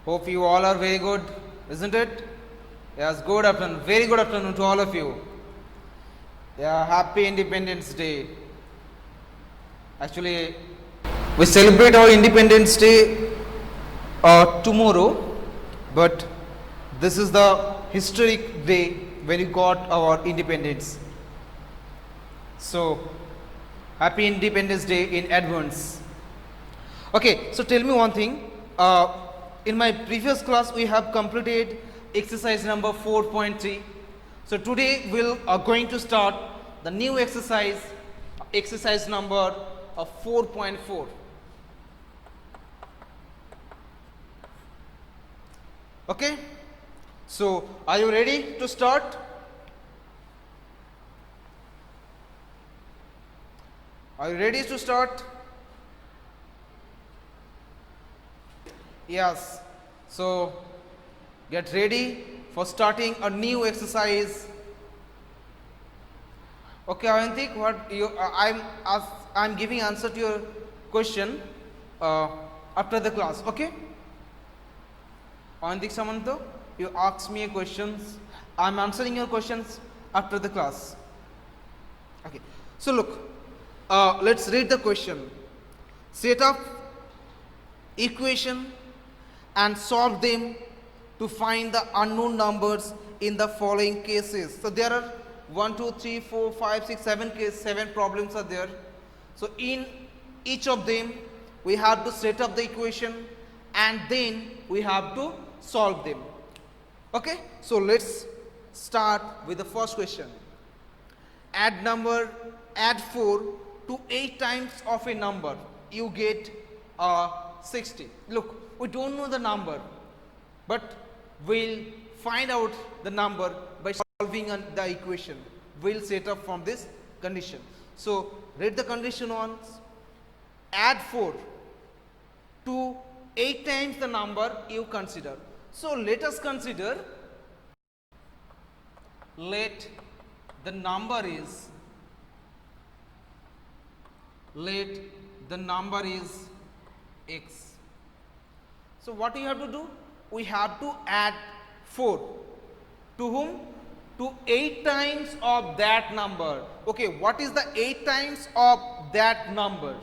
Hope you all are very good, isn't it? Yes, good afternoon. Very good afternoon to all of you. Yeah, happy Independence Day. Actually, we celebrate our Independence Day tomorrow, but this is the historic day when we got our independence. So, happy Independence Day in advance. Okay, so tell me one thing. In my previous class, we have completed exercise number 4.3. So today we are going to start the new exercise, exercise number 4.4. Okay, so are you ready to start? Are you ready to start? Yes, so get ready for starting a new exercise. Okay, Avantik, what you I'm giving answer to your question after the class. Okay, Avantik Samanto, you ask me questions. I'm answering your questions after the class. Okay, so look, let's read the question. Set up equation and solve them to find the unknown numbers in the following cases. So there are 1, 2, 3, 4, 5, 6, 7 cases, 7 problems are there. So in each of them we have to set up the equation and then we have to solve them. Okay, so let's start with the first question. Add 4 to 8 times of a number, you get 60. Look, we don't know the number, but we'll find out the number by solving the equation. We'll set up from this condition. So read the condition once. Add 4 to 8 times the number you consider. So let us consider, let the number is x. So what you have to do? We have to add 4 to whom? To 8 times of that number. Okay, what is the 8 times of that number?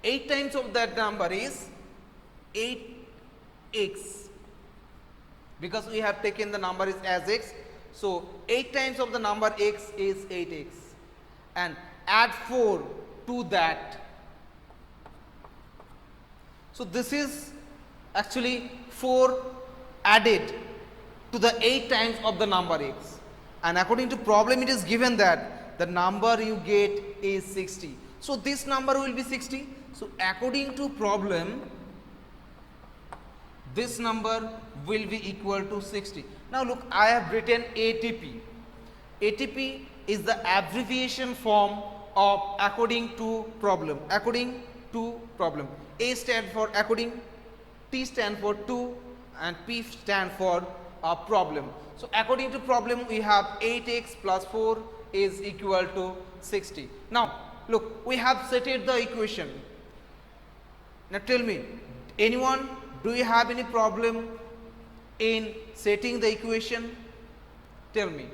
8 times of that number is 8x, because we have taken the number as x. So 8 times of the number x is 8x, and add 4 to that. So this is actually 4 added to the 8 times of the number x, and according to problem it is given that the number you get is 60. So this number will be 60. So according to problem, this number will be equal to 60. Now look, I have written ATP. ATP is the abbreviation form of according to problem. According to problem. A stand for according, T stand for to, and P stand for problem. So according to problem we have 8x plus 4 is equal to 60. Now look, we have setted the equation. Now tell me, anyone, do you have any problem in setting the equation? Tell me.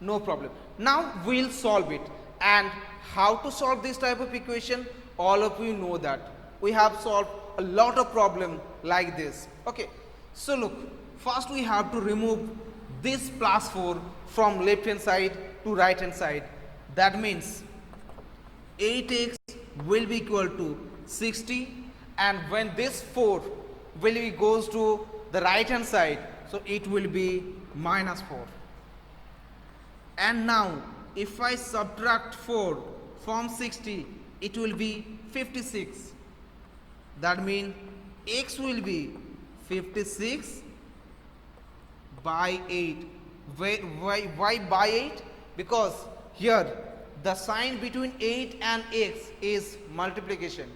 No problem. Now we'll solve it. And how to solve this type of equation? All of you know that. We have solved a lot of problems like this. Okay. So look, first we have to remove this plus 4 from left hand side to right hand side. That means 8x will be equal to 60, and when this 4 will be goes to the right hand side, so it will be minus 4. And now if I subtract 4 from 60, it will be 56. That means x will be 56 by 8. Why by 8? Because here the sign between 8 and x is multiplication.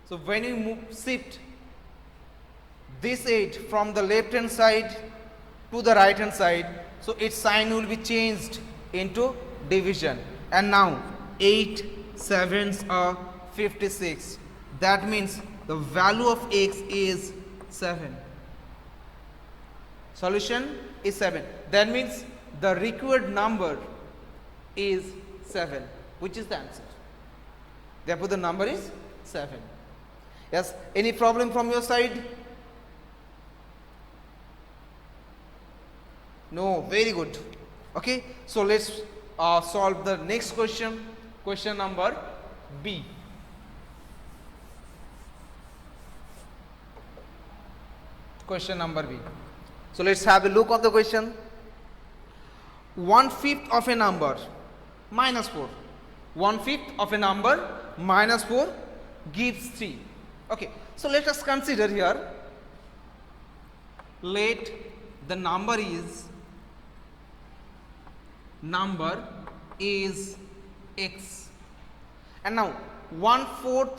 So when you shift this 8 from the left hand side to the right hand side, so its sign will be changed into division. And now 8 sevens are 56. That means the value of x is 7. Solution is 7. That means the required number is 7, which is the answer. Therefore, the number is 7. Yes, any problem from your side? No, very good. Okay, so let's solve the next question. Question number B. Question number B. So let's have a look on the question. 1/5 of a number minus 4. 1/5 of a number minus 4 gives 3. Okay, so let us consider here. Let the number is x, and now 1/4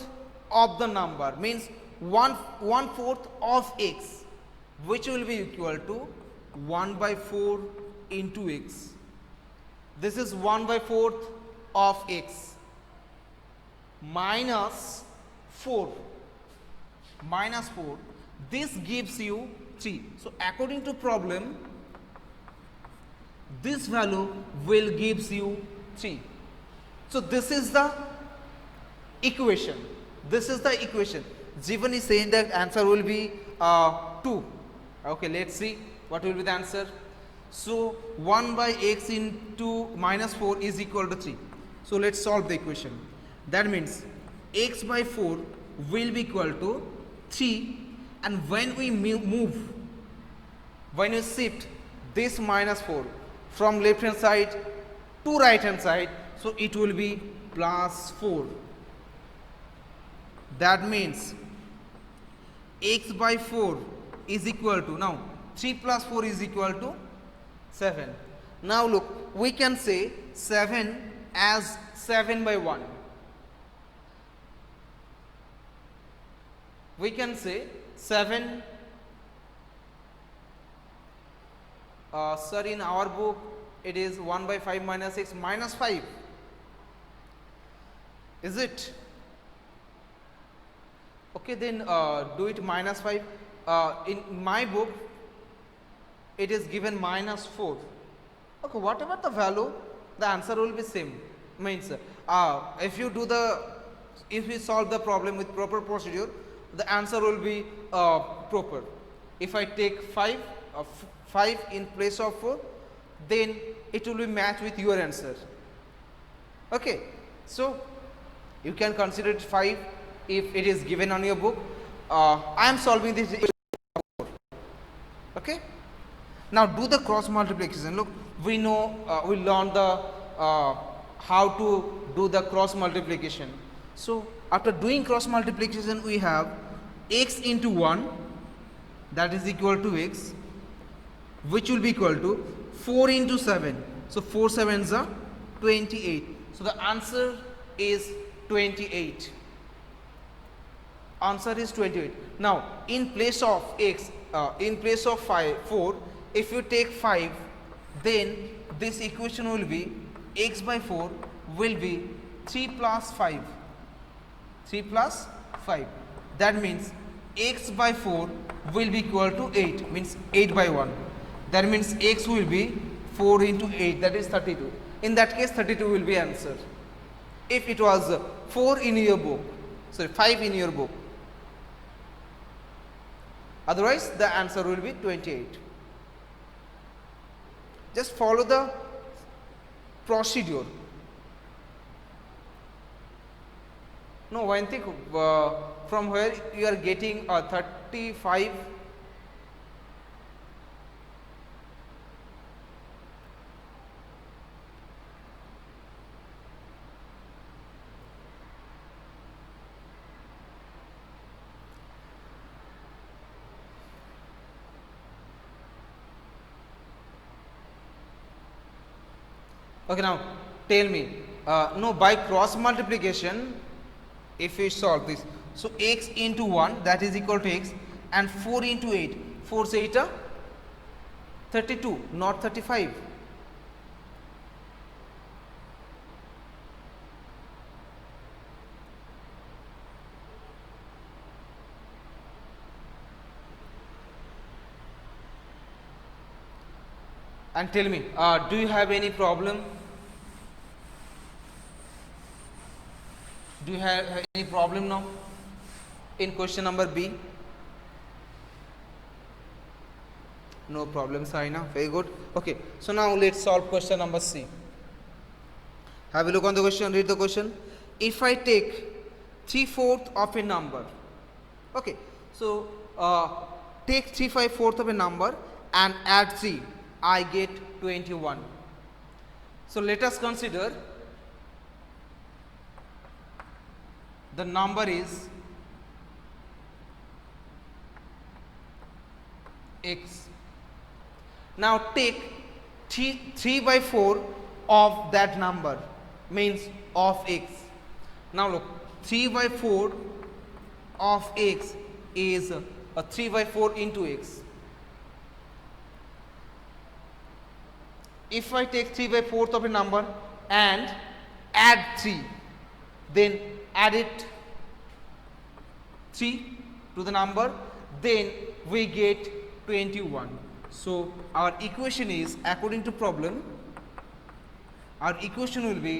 of the number means 1/4 of x, which will be equal to 1/4 into x. This is 1/4 of x minus 4. This gives you 3. So according to problem, this value will gives you 3. So this is the equation. Jivan is saying that answer will be 2. Okay, let's see what will be the answer. So 1/x into minus 4 is equal to 3. So let's solve the equation. That means x by 4 will be equal to 3, and when we shift this minus 4 from left hand side to right hand side, so it will be plus 4. That means x by 4 is equal to, now 3 plus 4 is equal to 7. Now look, we can say 7 as 7 by 1. We can say 7, sir, in our book it is 1/5 minus x minus 5. Is it? Okay, then do it minus 5. In my book it is given minus 4. Okay, whatever the value, the answer will be same. Means if we solve the problem with proper procedure, the answer will be proper. If I take 5 in place of 4, then it will be matched with your answer. Okay, so you can consider it 5 if it is given on your book. I am solving this. Okay, now do the cross multiplication. Look, we know we learned the how to do the cross multiplication. So after doing cross multiplication, we have x into 1, that is equal to x, which will be equal to 4 into 7. So 4 sevens are 28. So the answer is 28. Answer is 28. Now in place of x, in place of 4, if you take 5, then this equation will be x by 4 will be 3 plus 5. 3 plus 5. That means x by 4 will be equal to 8, means 8 by 1. That means x will be 4 into 8, that is 32. In that case, 32 will be answer. If it was 4 in your book, sorry, 5 in your book. Otherwise, the answer will be 28. Just follow the procedure. No, I think from where you are getting 35. Okay, now tell me, no, by cross multiplication, if we solve this, so x into 1, that is equal to x, and 4 into 8, 4 is 8 32, not 35. And tell me, do you have any problem? Do you have any problem now in question number B? No problem, Saina. Very good. Okay, so now let's solve question number C. Have a look on the question, read the question. If I take 3/4 of a number, okay, so take 3/4 of a number and add 3, I get 21. So let us consider the number is x. Now take 3/4 of that number, means of x. Now look, 3/4 of x is a 3/4 into x. If I take 3/4 of a number and add 3, then add it 3 to the number, then we get 21. So our equation is, according to problem, our equation will be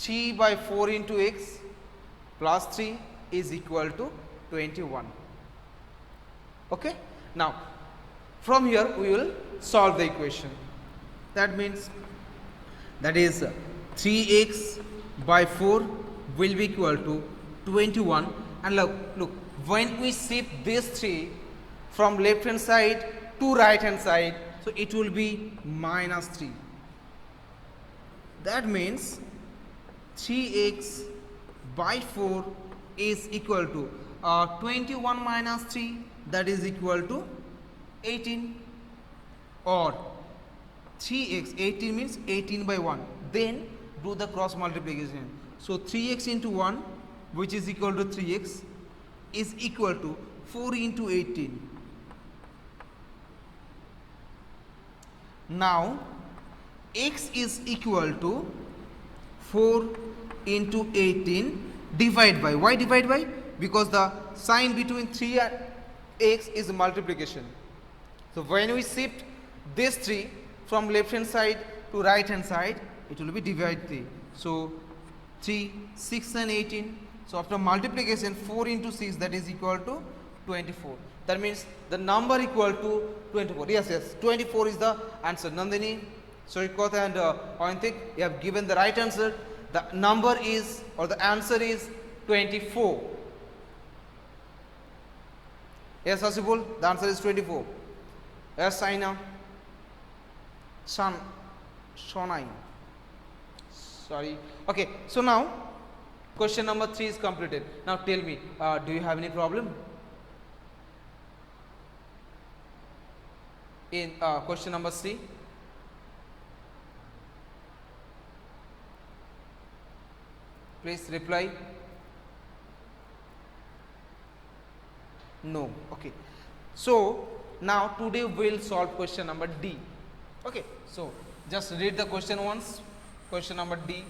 3/4 into x plus 3 is equal to 21. Okay. Now from here we will solve the equation. That means that is 3x by 4 will be equal to 21. And look, when we shift this 3 from left hand side to right hand side, so it will be -3. That means 3x by 4 is equal to 21 minus 3, that is equal to 18, or 3x, 18 means 18 by 1, then do the cross multiplication. So 3x into 1, which is equal to 3x, is equal to 4 into 18. Now x is equal to 4 into 18 divide by, why divide by? Because the sign between 3 and x is multiplication. So when we shift this 3 from left hand side to right hand side, it will be divide 3. So 3, 6 and 18. So after multiplication, 4 into 6, that is equal to 24. That means the number equal to 24. Yes, 24 is the answer. Nandini, Sarikota and Ointik, you have given the right answer. The number is, or the answer is 24. Yes, Asibul, the answer is 24. Yes, Saina. Shonai. Sorry. Okay, so now question number 3 is completed. Now tell me, do you have any problem in question number C? Please reply. No. Okay. So now today we will solve question number D. Okay. So just read the question once. Question number D.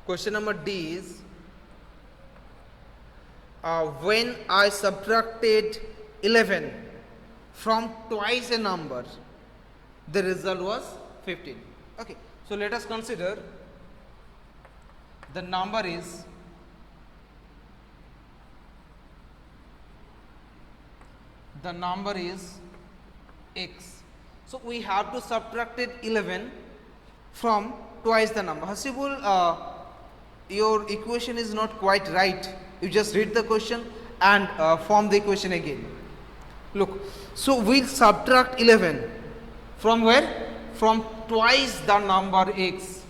Question number D is, when I subtracted 11 from twice a number, the result was 15. Okay, so let us consider the number is x. So we have to subtract 11 from twice the number. Hasibul, your equation is not quite right. You just read the question and form the equation again. Look, so we'll subtract 11 from where? From twice the number x.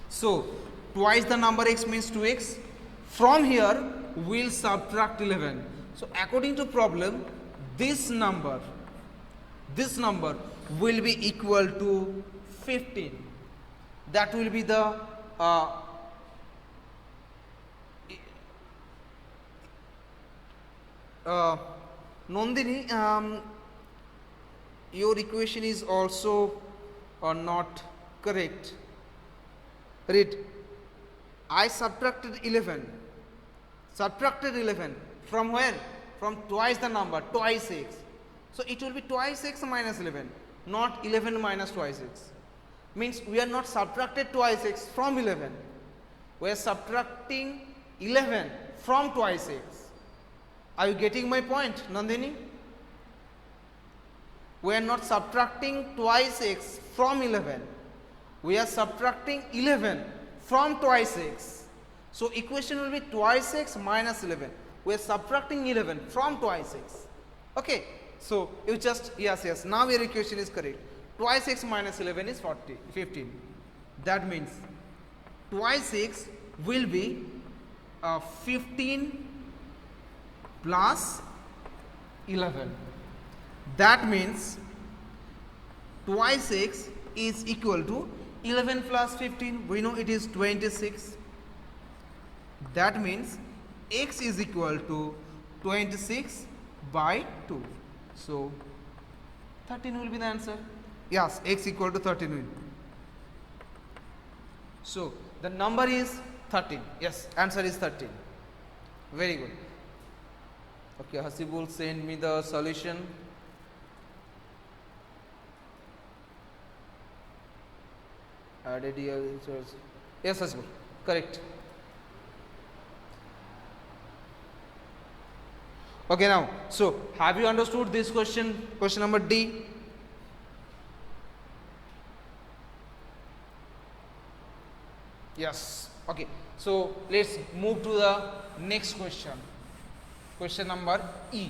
So twice the number x means 2x. From here we'll subtract 11. So according to problem, this number will be equal to 15. That will be the Nandini, your equation is also not correct. Read. I subtracted 11. Subtracted 11 from where? From twice the number, twice x. So it will be twice x minus 11, not 11 minus twice x. Means we are not subtracted twice x from 11. We are subtracting 11 from twice x. Are you getting my point, Nandini? We are not subtracting twice x from 11. We are subtracting 11 from twice x. So equation will be twice x minus 11. We are subtracting 11 from twice x. Okay. So you just, yes, now your equation is correct. Twice x minus 11 is 15. That means twice x will be 15 plus 11. That means twice x is equal to 11 plus 15. We know it is 26. That means x is equal to 26 by 2. So 13 will be the answer. Yes, x equal to 13 will. So the number is 13. Yes, answer is 13. Very good. Okay, Hasibul, send me the solution. Added here. Yes, Hasibul, correct. Okay, now, so have you understood this question, question number D? Yes. Okay, so let's move to the next question, question number E.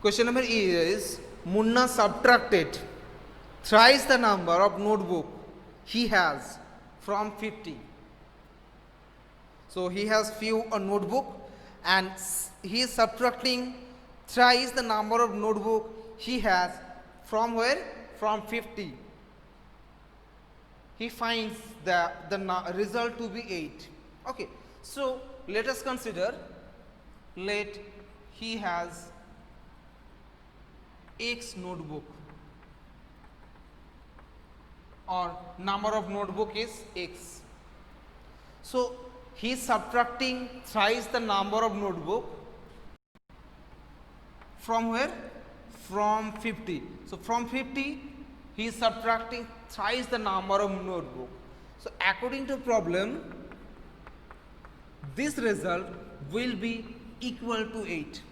Question number E is, Munna subtracted thrice the number of notebook he has from 50. So he has few a notebook and he is subtracting thrice the number of notebook he has from where? From 50. He finds the result to be 8. Okay, so let us consider, let he has x notebook, or number of notebook is x. So he is subtracting thrice the number of notebook from where? From 50. So from 50 he is subtracting thrice the number of notebook. So according to problem, this result will be equal to 8.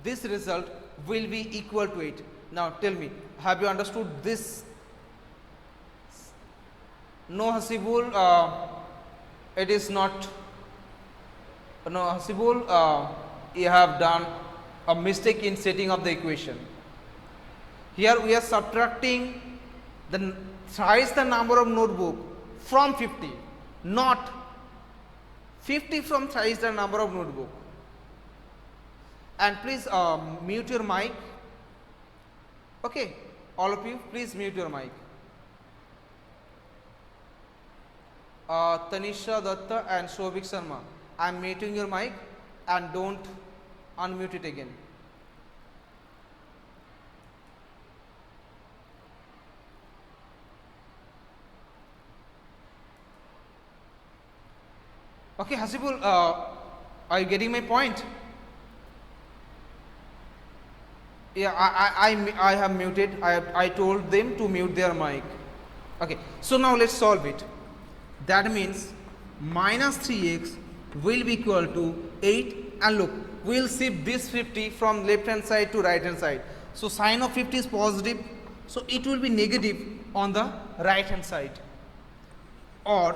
This result will be equal to 8. Now tell me, have you understood this? No, Hasibul, it is not. No, Hasibul, you have done a mistake in setting up the equation. Here we are subtracting the thrice the number of notebook from 50, not 50 from thrice the number of notebook. And please mute your mic. Okay, all of you, please mute your mic. Tanisha Datta and Shobhik Sharma, I am muting your mic and don't unmute it again. Okay, Hasibul, are you getting my point? Yeah, I have muted. I told them to mute their mic. Okay, so now let's solve it. That means minus 3x will be equal to 8, and look, we will shift this 50 from left hand side to right hand side. So sign of 50 is positive, so it will be negative on the right hand side. Or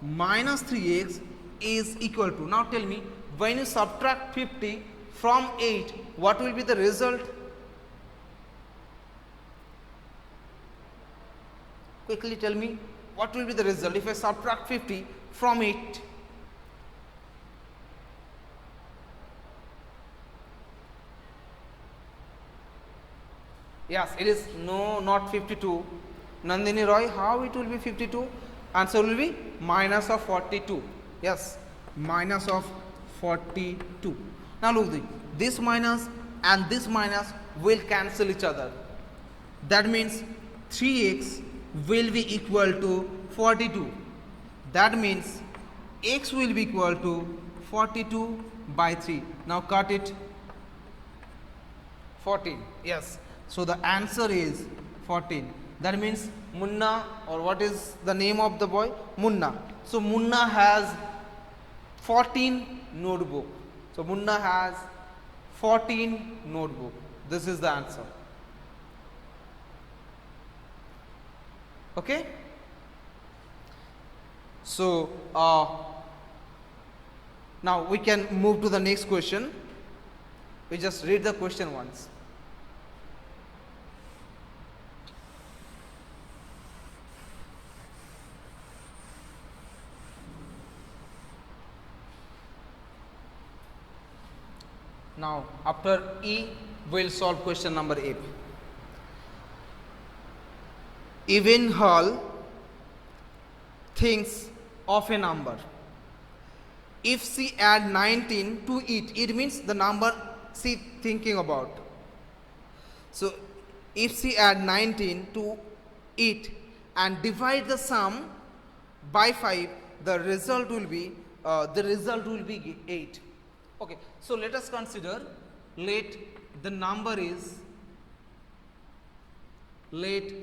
minus 3x is equal to, now tell me, when you subtract 50 from 8, what will be the result? Quickly tell me, what will be the result if I subtract 50 from 8? Yes, it is not 52. Nandini Roy, how it will be 52? Answer will be minus of 42. Yes, minus of 42. Now look, this minus and this minus will cancel each other. That means 3x will be equal to 42. That means x will be equal to 42 by 3. Now cut it. 14. Yes. So the answer is 14. That means Munna, or what is the name of the boy? Munna. So Munna has 14 notebook. So Munna has 14 notebook. This is the answer. Okay. So now we can move to the next question. We just read the question once. Now after E, we will solve question number 8. Even Hall thinks of a number. If she add 19 to it, it means the number she thinking about. So if she add 19 to it and divide the sum by 5, the result will be 8. Okay, so let us consider, let the number is x.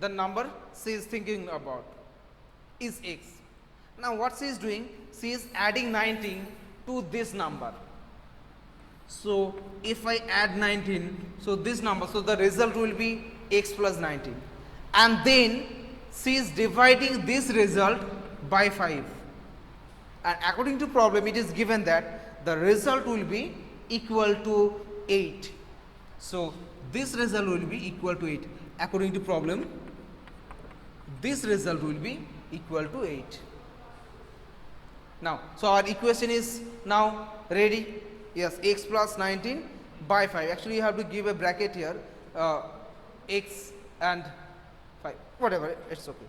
The number she is thinking about is x. Now what she is doing? She is adding 19 to this number. So if I add 19, so this number, so the result will be x plus 19. And then she is dividing this result by 5. And according to problem, it is given that the result will be equal to 8. So this result will be equal to 8. According to problem, this result will be equal to 8. Now, so our equation is now ready. Yes, x plus 19 by 5. Actually, you have to give a bracket here, x and 5, whatever, it's okay.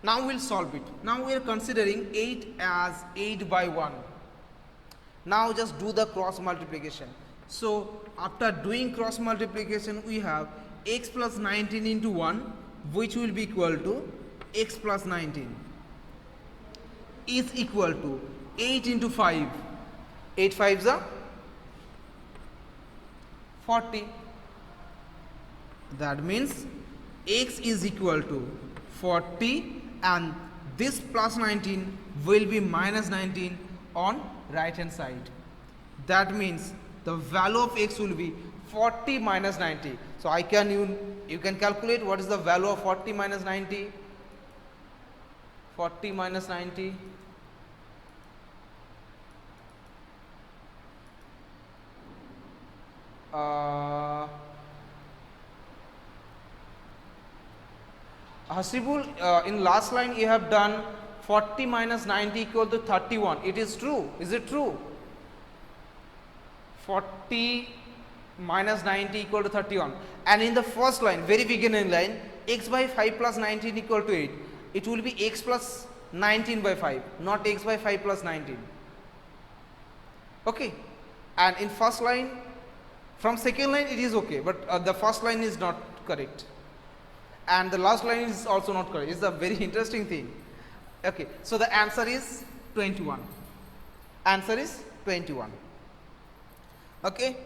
Now we'll solve it. Now we are considering 8 as 8 by 1. Now just do the cross multiplication. So after doing cross multiplication, we have x plus 19 into 1, which will be equal to x plus 19 is equal to 8 into 5. 8 5s are 40. That means x is equal to 40, and this plus 19 will be minus 19 on right hand side. That means the value of x will be 40 minus 90. So you can calculate what is the value of 40 minus 90. 40 minus 90. Hasibul, in last line you have done 40 minus 90 equal to 31. It is true. Is it true? 40 minus 90 equal to 31. And in the first line, very beginning line, x by 5 plus 19 equal to 8. It will be x plus 19 by 5, not x by 5 plus 19. Okay. And in first line, from second line it is okay, but the first line is not correct. And the last line is also not correct. It's a very interesting thing. Okay, so the answer is 21. Answer is 21. Okay.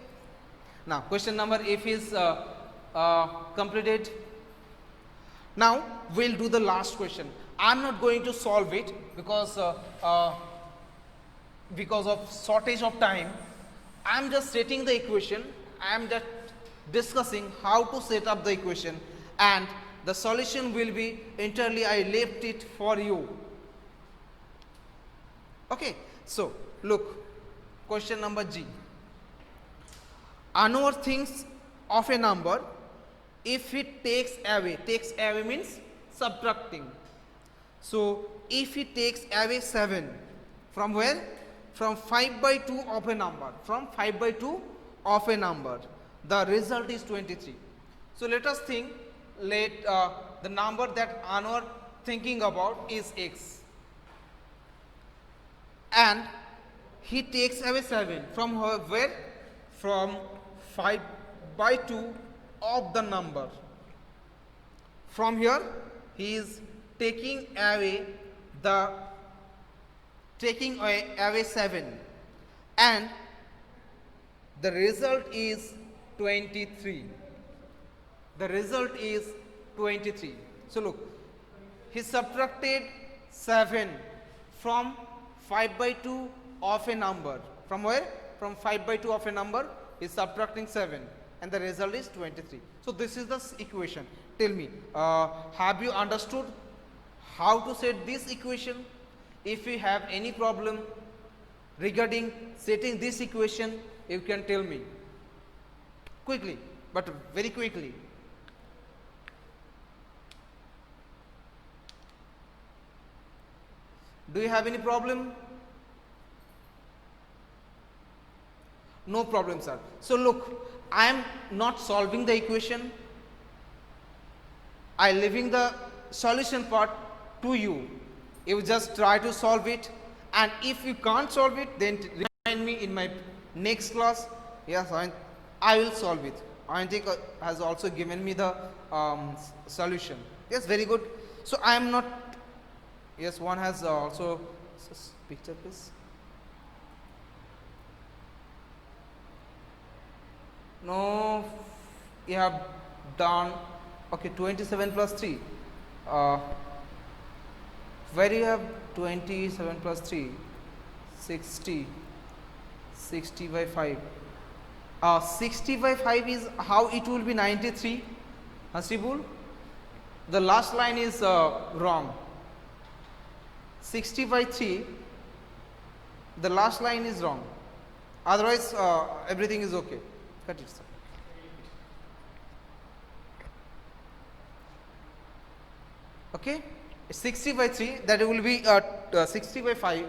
Now question number F is completed. Now we'll do the last question. I'm not going to solve it because of shortage of time. I'm just stating the equation. I'm just discussing how to set up the equation, and the solution will be entirely, I left it for you. Okay, so look, question number G. Anwar thinks of a number if it takes away means subtracting. So if it takes away 7, from where? From 5 by 2 of a number. From 5 by 2 of a number, the result is 23. So let us think, the number that Anwar thinking about is x, and he takes away 7 from where? From 5 by 2 of the number. From here he is taking away 7, and the result is 23. The result is 23. So look, he subtracted 7 from 5 by 2 of a number. From where? From 5 by 2 of a number, he is subtracting 7, and the result is 23. So this is the equation. Tell me, have you understood how to set this equation? If you have any problem regarding setting this equation, you can tell me quickly, but very quickly. Do you have any problem? No problem, sir. So look, I am not solving the equation. I am leaving the solution part to you. You just try to solve it, and if you can't solve it, then remind me in my next class. Yes, I will solve it. Ayantika has also given me the solution. Yes, very good. So I am not. Yes, one has also picture, please. No, you have done, okay, 27 plus 3. Where you have 27 plus 3? 60. 60 by 5. 60 by 5 is how it will be 93. Hasibul, the last line is wrong. 60 by 3, the last line is wrong. Otherwise, everything is okay. Cut it, sir. Okay, 60 by 3, that will be 60 by 5,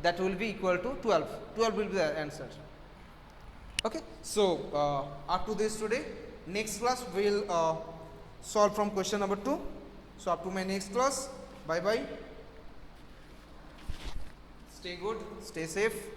that will be equal to 12. 12 will be the answer. Okay, so up to this today. Next class we will solve from question number 2. So up to my next class. Bye bye. Stay good, stay safe.